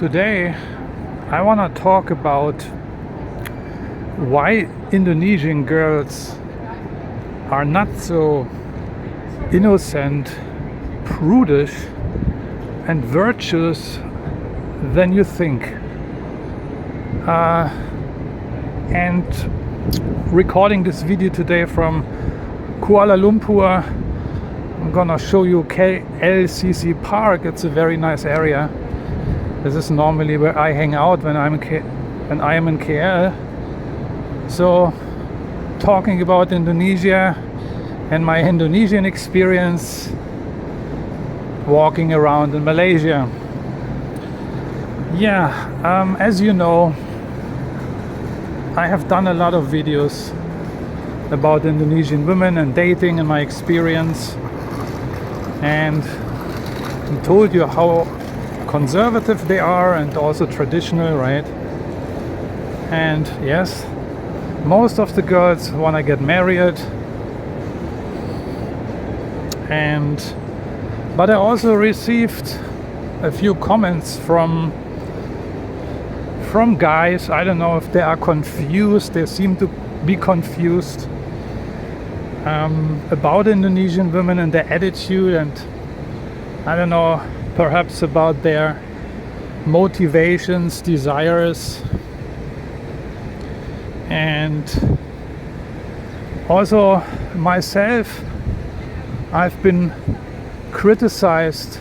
Today I want to talk about why Indonesian girls are not so innocent, prudish and virtuous than you think. And recording this video today from Kuala Lumpur. I'm gonna show you KLCC Park. It's a very nice area. This is normally where I hang out when I am in KL. So, talking about Indonesia and my Indonesian experience walking around in Malaysia. Yeah, as you know, I have done a lot of videos about Indonesian women and dating and my experience, and told you how conservative they are and also traditional, right? And yes, most of the girls want to get married, but I also received a few comments from guys. I don't know if they are confused. They seem to be confused about Indonesian women and their attitude, and I don't know, perhaps about their motivations, desires, and also myself. I've been criticized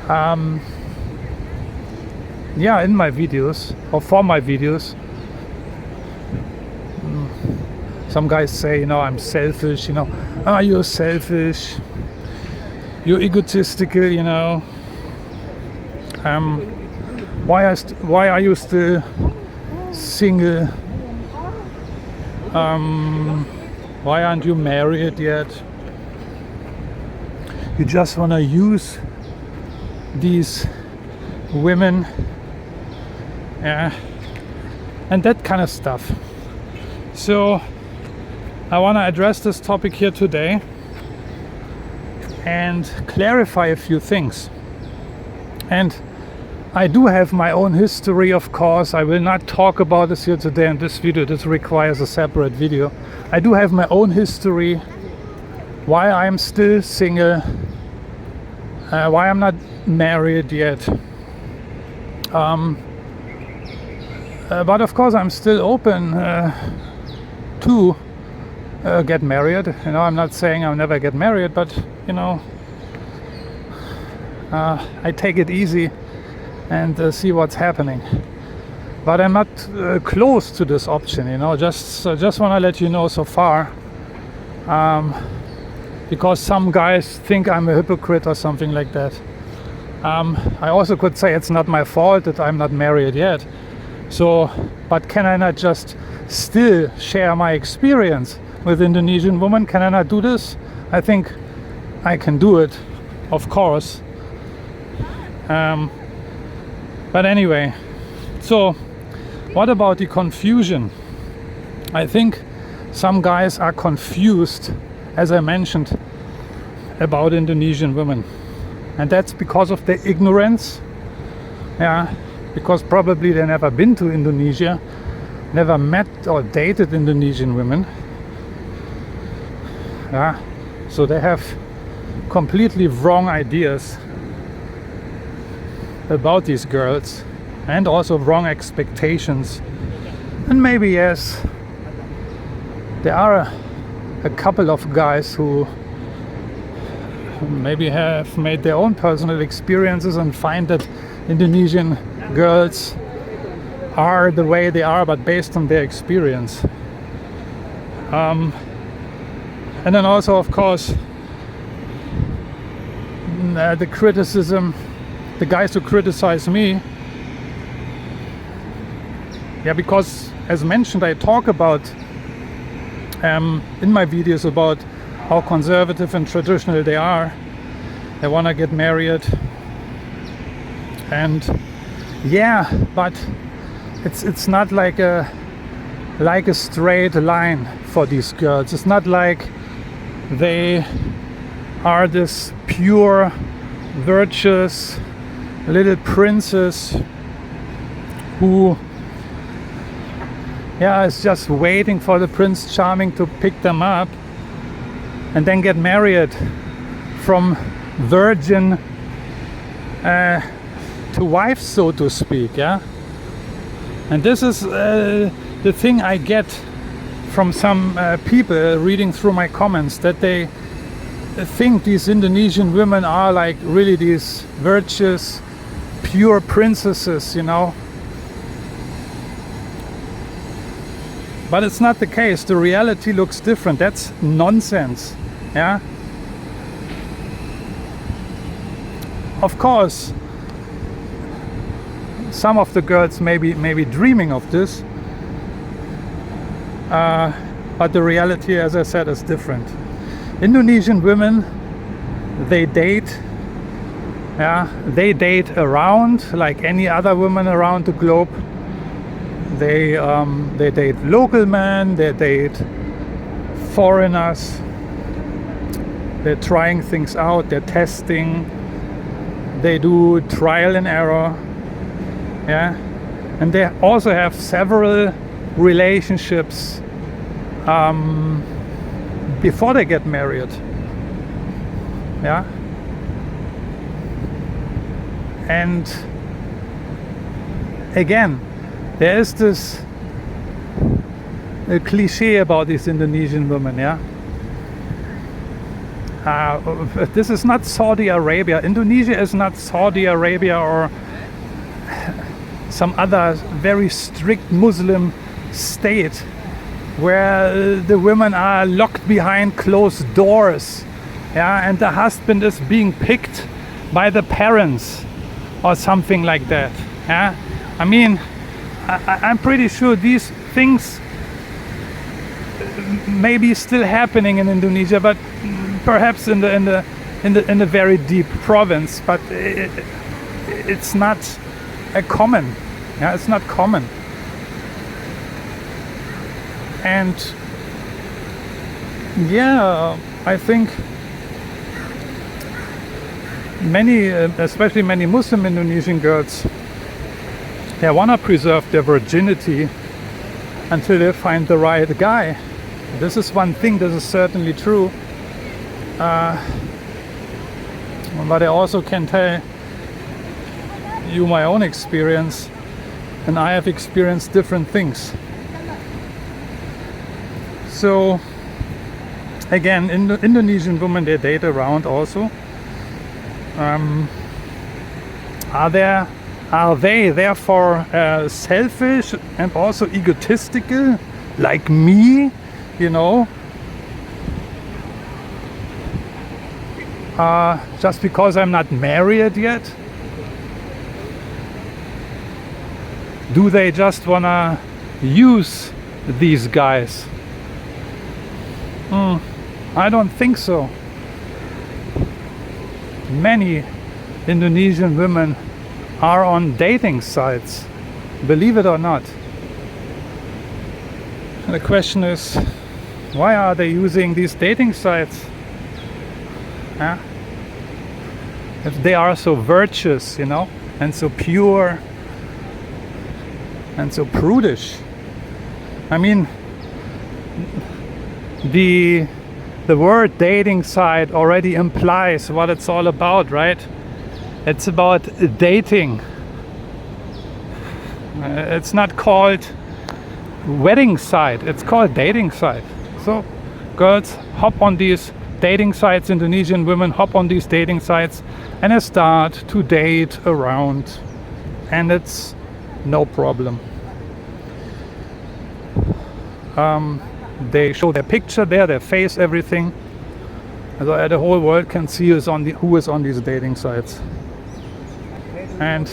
in my videos or for my videos. Some guys say, I'm selfish, you're selfish, you're egotistical, why are you still single, why aren't you married yet, you just want to use these women, and that kind of stuff. So I want to address this topic here today and clarify a few things. And I do have my own history, of course. I will not talk about this here today in this video. This requires a separate video. I do have my own history, why I'm still single, why I'm not married yet. But of course I'm still open to get married. I'm not saying I'll never get married, but I take it easy and see what's happening. But I'm not close to this option. Just want to let you know so far, because some guys think I'm a hypocrite or something like that. I also could say it's not my fault that I'm not married yet. So, but can I not just still share my experience with Indonesian women? Can I not do this? I think I can do it, of course. But anyway, so what about the confusion? I think some guys are confused, as I mentioned, about Indonesian women. And that's because of their ignorance. Because probably they never been to Indonesia, never met or dated Indonesian women. So they have completely wrong ideas about these girls and also wrong expectations. And maybe, yes, there are a couple of guys who maybe have made their own personal experiences and find that Indonesian girls are the way they are, but based on their experience. And then also, of course, the criticism, the guys who criticize me, because as mentioned, I talk about in my videos about how conservative and traditional they are. They want to get married, and but it's not like a straight line for these girls. It's not like they are this pure, virtuous, little princess who is just waiting for the Prince Charming to pick them up and then get married from virgin to wife, so to speak. And this is the thing I get from some people reading through my comments, that they think these Indonesian women are like really these virtuous, pure princesses, you know. But it's not the case. The reality looks different. That's nonsense. Yeah. Of course, some of the girls may be dreaming of this, but the reality, as I said, is different. Indonesian women, they date. Yeah, they date around like any other woman around the globe. They date local men, they date foreigners, they're trying things out, they're testing, they do trial and error, and they also have several relationships before they get married, and again, there is this cliche about these Indonesian women, this is not Saudi Arabia. Indonesia is not Saudi Arabia or some other very strict Muslim state where the women are locked behind closed doors, and the husband is being picked by the parents or something like that. I mean, I'm pretty sure these things may be still happening in Indonesia, but perhaps in the very deep province. But it's not common. It's not common. And I think many, especially many Muslim Indonesian girls, they want to preserve their virginity until they find the right guy. This is one thing, this is certainly true. But I also can tell you my own experience, and I have experienced different things. So, again, Indonesian women, they date around also. Are they therefore selfish and also egotistical, like me, you know? Just because I'm not married yet? Do they just wanna use these guys? I don't think so. Many Indonesian women are on dating sites, believe it or not. And the question is, why are they using these dating sites? If they are so virtuous, you know, and so pure and so prudish. I mean, the word dating site already implies what it's all about, right? It's about dating. It's not called wedding site, it's called dating site. So girls hop on these dating sites, Indonesian women hop on these dating sites and they start to date around, and it's no problem. They show their picture there, their face, everything, so the whole world can see who is on these dating sites. And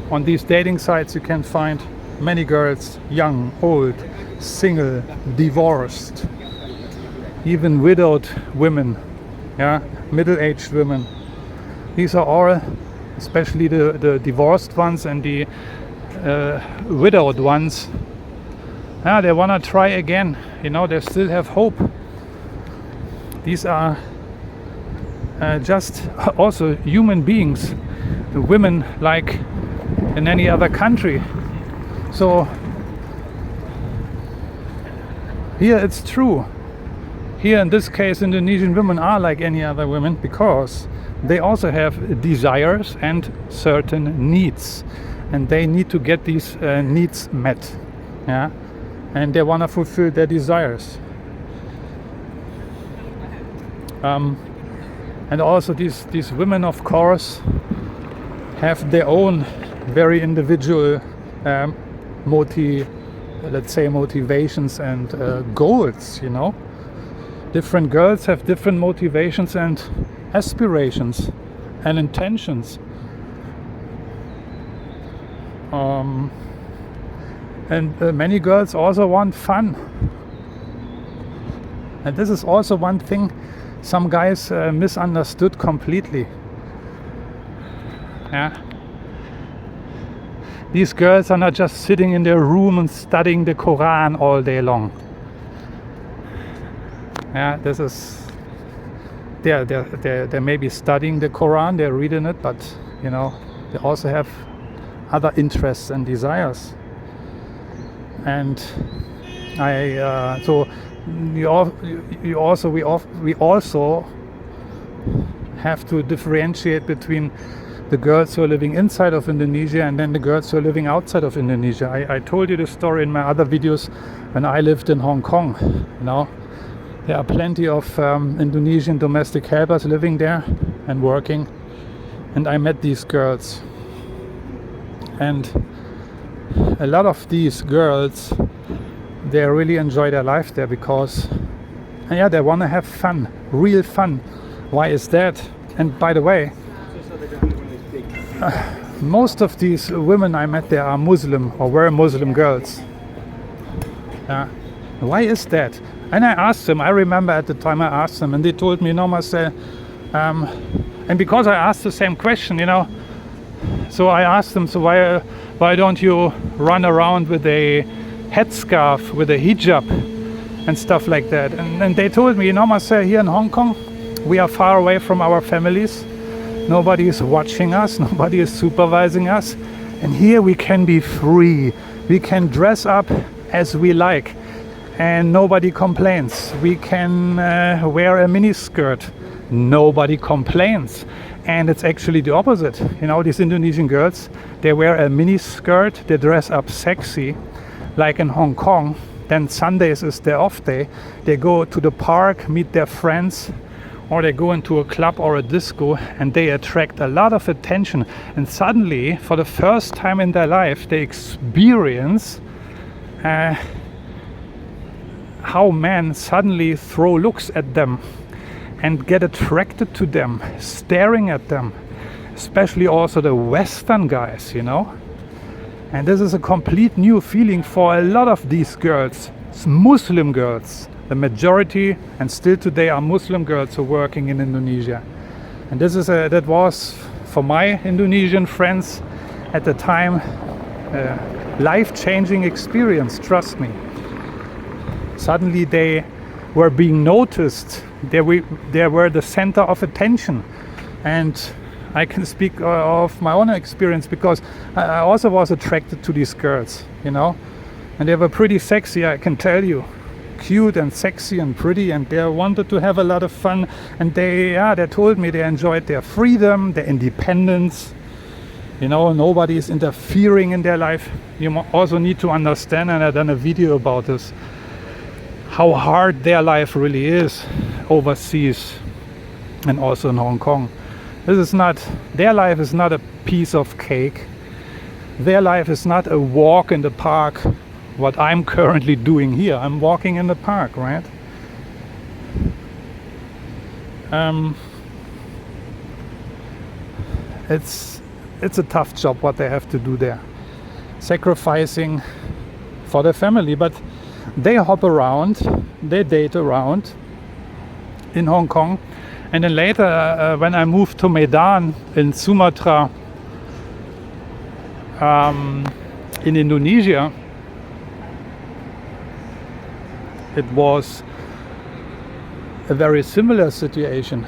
on these dating sites you can find many girls, young, old, single, divorced, even widowed women, middle-aged women. These are all, especially the divorced ones and the widowed ones, they want to try again, you know, they still have hope. These are just also human beings the women like in any other country. So here it's true. Here in this case, Indonesian women are like any other women because they also have desires and certain needs, and they need to get these needs met. Yeah, and they want to fulfill their desires. And also these women, of course, have their own very individual motivations and goals, you know. Different girls have different motivations and aspirations and intentions. And many girls also want fun. And this is also one thing some guys misunderstood completely. Yeah. These girls are not just sitting in their room and studying the Quran all day long. Yeah, this is. They may be studying the Quran, they're reading it, but you know, they also have other interests and desires. And we also have to differentiate between the girls who are living inside of Indonesia and then the girls who are living outside of Indonesia. I told you the story in my other videos when I lived in Hong Kong. You know, there are plenty of Indonesian domestic helpers living there and working, and I met these girls. And a lot of these girls, they really enjoy their life there because, yeah, they want to have fun, real fun. Why is that? And by the way, most of these women I met there are Muslim or were Muslim girls. Why is that? And I asked them, I remember at the time I asked them, and they told me, no, Marcel, and because I asked the same question, you know, so I asked them, so why don't you run around with a headscarf, with a hijab and stuff like that? And they told me, you know, Marcel, here in Hong Kong, we are far away from our families. Nobody is watching us, nobody is supervising us. And here we can be free. We can dress up as we like and nobody complains. We can wear a miniskirt. Nobody complains. And it's actually the opposite. You know, these Indonesian girls, they wear a miniskirt, they dress up sexy, like in Hong Kong. Then Sundays is their off day. They go to the park, meet their friends, or they go into a club or a disco, and they attract a lot of attention. And suddenly, for the first time in their life, they experience how men suddenly throw looks at them and get attracted to them, staring at them, especially also the Western guys, you know. And this is a complete new feeling for a lot of these girls, Muslim girls. The majority, and still today, are Muslim girls who are working in Indonesia. And this is that was, for my Indonesian friends at the time, a life-changing experience, trust me. Suddenly they were being noticed. They were the center of attention. And I can speak of my own experience because I also was attracted to these girls, you know. And they were pretty sexy, I can tell you. Cute and sexy and pretty, and they wanted to have a lot of fun. And they told me they enjoyed their freedom, their independence. You know, nobody is interfering in their life. You also need to understand, and I've done a video about this, how hard their life really is overseas and also in Hong Kong. Their life is not a piece of cake. Their life is not a walk in the park, what I'm currently doing here. I'm walking in the park, right? It's a tough job what they have to do there, sacrificing for their family, but they hop around, they date around in Hong Kong. And then later, when I moved to Medan in Sumatra, in Indonesia, it was a very similar situation.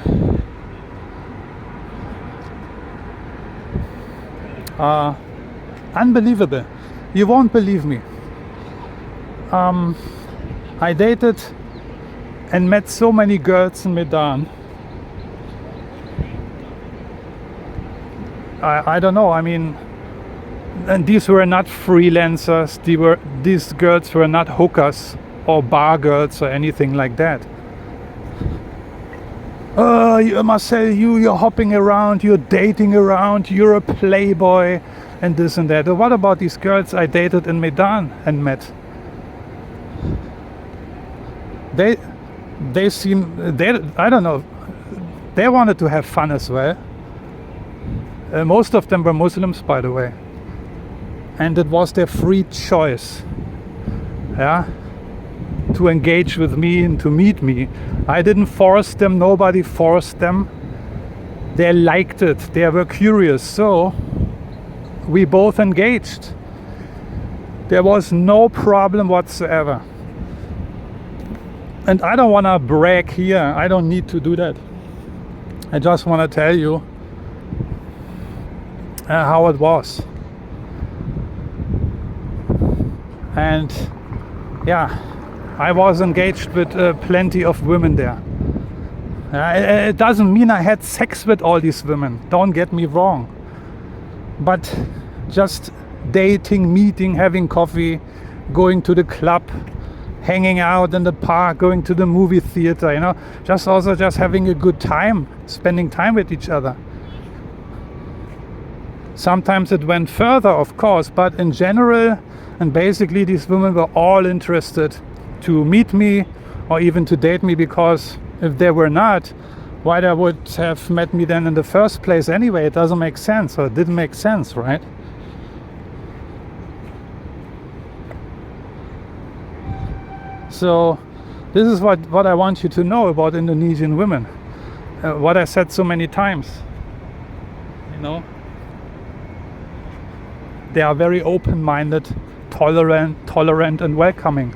Unbelievable. You won't believe me. I dated and met so many girls in Medan. I don't know, I mean, and these were not freelancers, these girls were not hookers or bar girls or anything like that. Marcel, you're hopping around, you're dating around, you're a playboy and this and that. What about these girls I dated in Medan and met? They I don't know, they wanted to have fun as well. Most of them were Muslims, by the way, and it was their free choice, yeah, to engage with me and to meet me. I didn't force them, nobody forced them. They liked it, they were curious, so we both engaged. There was no problem whatsoever. And I don't want to brag here, I don't need to do that. I just want to tell you how it was. And yeah, I was engaged with plenty of women there. It doesn't mean I had sex with all these women, don't get me wrong. But just dating, meeting, having coffee, going to the club, hanging out in the park, going to the movie theater, you know, just having a good time, spending time with each other. Sometimes it went further, of course, but in general, and basically these women were all interested to meet me or even to date me, because if they were not, why they would have met me then in the first place anyway? It doesn't make sense, or it didn't make sense, right? So this is what I want you to know about Indonesian women. What I said so many times, you know, they are very open-minded, tolerant and welcoming.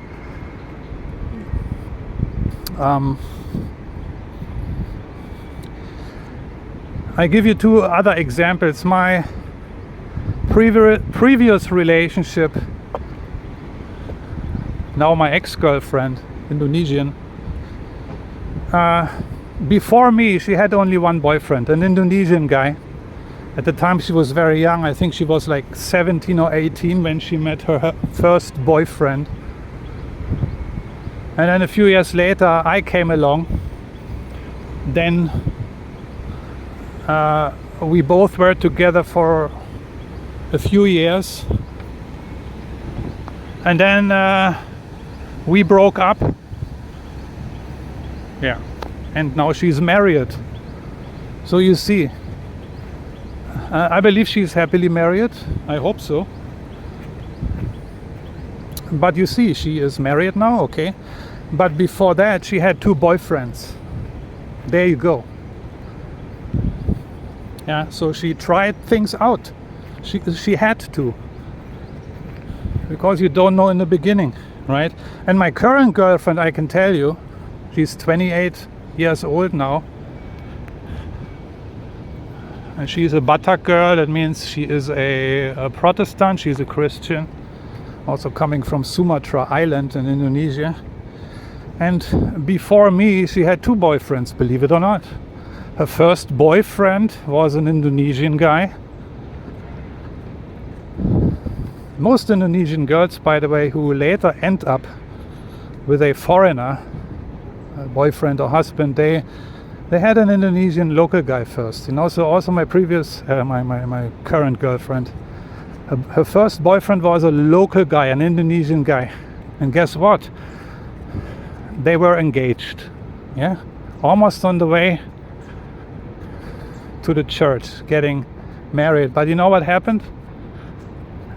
I give you two other examples. My previous relationship, now my ex-girlfriend, Indonesian, before me she had only one boyfriend, an Indonesian guy. At the time she was very young, I think she was like 17 or 18 when she met her first boyfriend. And then a few years later I came along. Then we both were together for a few years. And then we broke up. Yeah. And now she's married. So you see, I believe she's happily married. I hope so. But you see, she is married now, okay? But before that, she had two boyfriends. There you go. Yeah, so she tried things out. She had to. Because you don't know in the beginning, right? And my current girlfriend, I can tell you, she's 28 years old now. And she's a Batak girl. That means she is a Protestant. She's a Christian, also coming from Sumatra Island in Indonesia. And before me, she had two boyfriends, believe it or not. Her first boyfriend was an Indonesian guy. Most Indonesian girls, by the way, who later end up with a foreigner, a boyfriend or husband, they had an Indonesian local guy first. You know, so also my previous, my current girlfriend, her first boyfriend was a local guy, an Indonesian guy. And guess what? They were engaged. Yeah, almost on the way to the church, getting married. But you know what happened?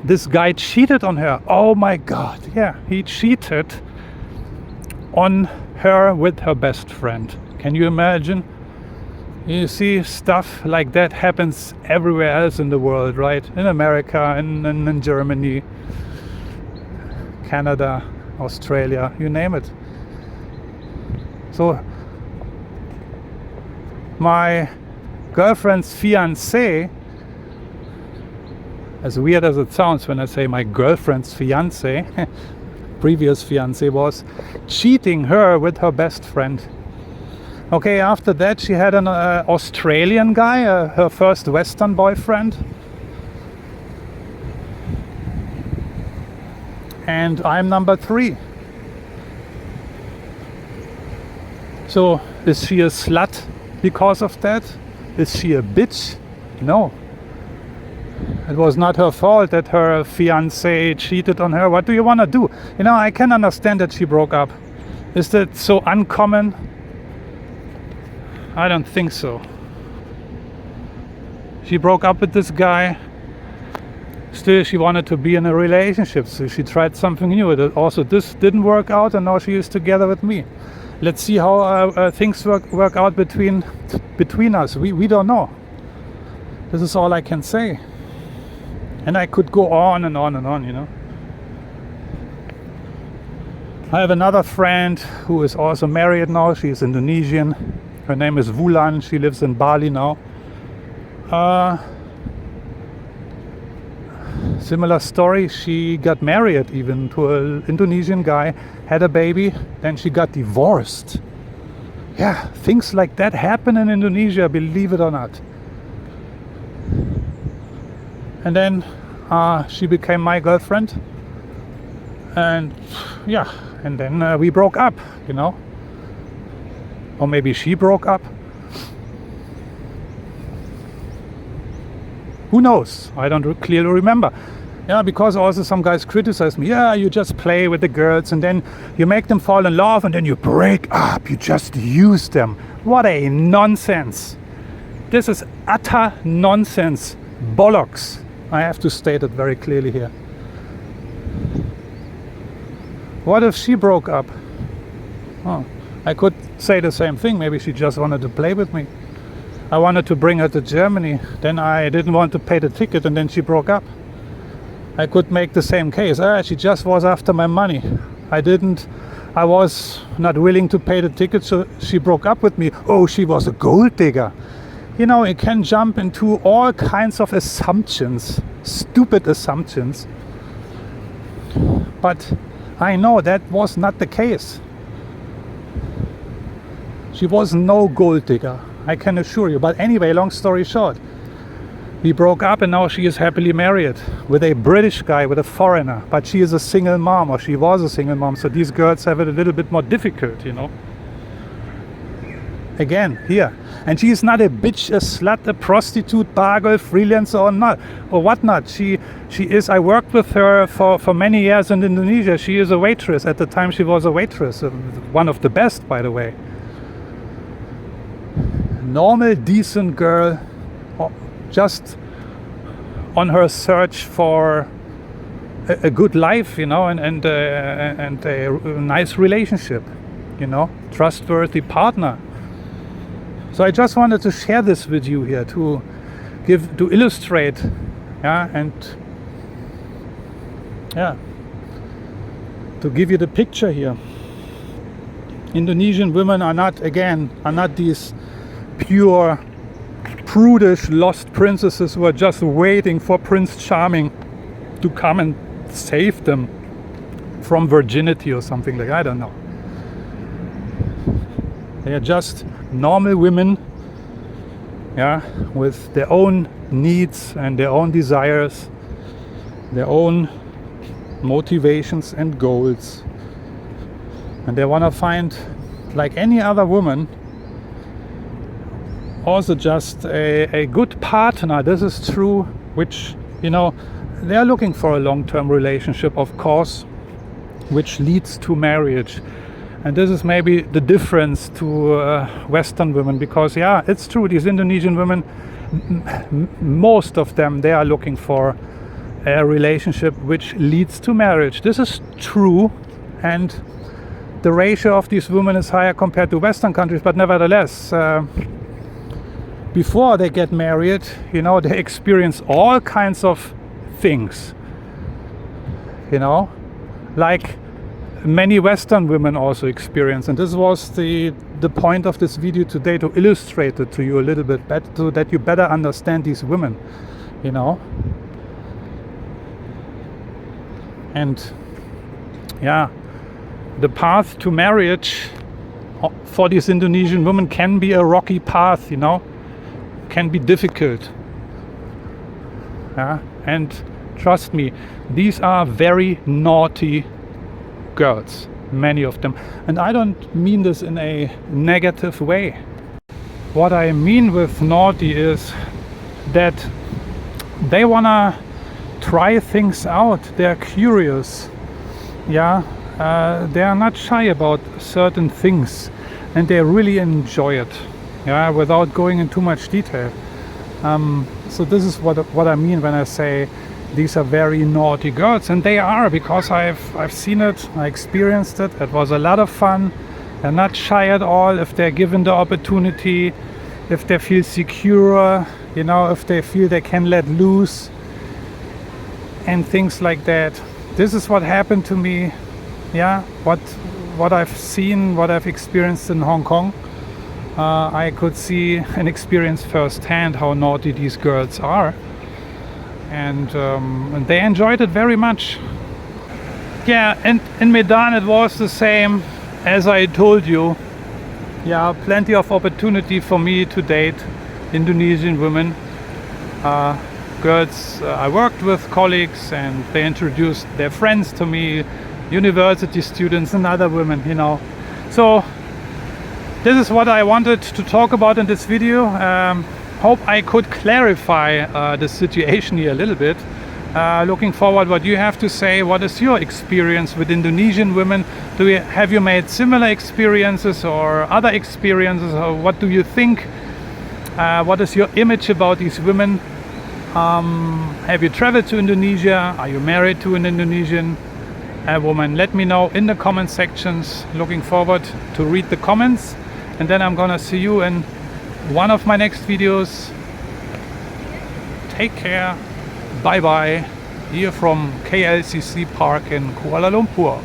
This guy cheated on her. Oh my God, yeah, he cheated on her with her best friend. Can you imagine? You see, stuff like that happens everywhere else in the world, right? In America, in Germany, Canada, Australia, you name it. So my girlfriend's fiancé As weird as it sounds when I say my girlfriend's fiance, previous fiance, was cheating her with her best friend. Okay, after that she had an Australian guy, her first Western boyfriend. And I'm number 3. So, is she a slut because of that? Is she a bitch? No. It was not her fault that her fiance cheated on her. What do you want to do? You know, I can understand that she broke up. Is that so uncommon? I don't think so. She broke up with this guy. Still, she wanted to be in a relationship, so she tried something new. Also, this didn't work out, and now she is together with me. Let's see how things work out between us. We don't know. This is all I can say. And I could go on and on and on, you know. I have another friend who is also married now. She is Indonesian. Her name is Wulan. She lives in Bali now. Similar story. She got married even to an Indonesian guy, had a baby, then she got divorced. Yeah, things like that happen in Indonesia, believe it or not. And then she became my girlfriend, and yeah, and then we broke up, you know, or maybe she broke up. Who knows? I don't clearly remember. Yeah, because also some guys criticize me. Yeah, you just play with the girls and then you make them fall in love and then you break up. You just use them. What a nonsense. This is utter nonsense. Bollocks. I have to state it very clearly here. What if she broke up? Oh, I could say the same thing. Maybe she just wanted to play with me. I wanted to bring her to Germany. Then I didn't want to pay the ticket and then she broke up. I could make the same case. She just was after my money. I was not willing to pay the ticket, so she broke up with me. Oh, she was a gold digger. You know, it can jump into all kinds of assumptions, stupid assumptions. But I know that was not the case. She was no gold digger, I can assure you. But anyway, long story short, we broke up and now she is happily married with a British guy, with a foreigner. But she is a single mom, or she was a single mom, so these girls have it a little bit more difficult, you know. Again, here. And she is not a bitch, a slut, a prostitute, bar girl, freelancer or not, or whatnot. She is, I worked with her for many years in Indonesia. She is a waitress. At the time she was a waitress, one of the best, by the way. Normal, decent girl, just on her search for a good life, you know, and a nice relationship, you know, trustworthy partner. So I just wanted to share this with you here to illustrate, yeah, and yeah, to give you the picture here. Indonesian women are not these pure, prudish, lost princesses who are just waiting for Prince Charming to come and save them from virginity or something like, I don't know. They are just normal women, yeah, with their own needs and their own desires, their own motivations and goals. And they want to find, like any other woman, also just a good partner. This is true, which, you know, they are looking for a long-term relationship, of course, which leads to marriage. And this is maybe the difference to Western women, because yeah, it's true, these Indonesian women, most of them, they are looking for a relationship which leads to marriage. This is true, and the ratio of these women is higher compared to Western countries, but nevertheless, before they get married, you know, they experience all kinds of things, you know, like many Western women also experience. And this was the point of this video today, to illustrate it to you a little bit better, so that you better understand these women, you know. And yeah, the path to marriage for these Indonesian women can be a rocky path, you know, can be difficult. Yeah, and trust me, these are very naughty girls, many of them. And I don't mean this in a negative way. What I mean with naughty is that they wanna try things out, they're curious. Yeah, they are not shy about certain things and they really enjoy it. Yeah, without going in too much detail. So this is what I mean when I say these are very naughty girls, and they are, because I've seen it, I experienced it. It was a lot of fun. They're not shy at all if they're given the opportunity, if they feel secure, you know, if they feel they can let loose and things like that. This is what happened to me. Yeah, what I've seen, what I've experienced in Hong Kong. I could see and experience firsthand how naughty these girls are, and they enjoyed it very much. Yeah, and in Medan it was the same as I told you. Yeah, plenty of opportunity for me to date Indonesian women, girls I worked with, colleagues, and they introduced their friends to me, university students and other women, you know. So this is what I wanted to talk about in this video. Hope I could clarify the situation here a little bit. Looking forward what you have to say. What is your experience with Indonesian women? Have you made similar experiences or other experiences, or what do you think? What is your image about these women? Have you traveled to Indonesia? Are you married to an Indonesian woman? Let me know in the comment sections. Looking forward to read the comments, and then I'm gonna see you in one of my next videos. Take care. Bye bye. Here from KLCC Park in Kuala Lumpur.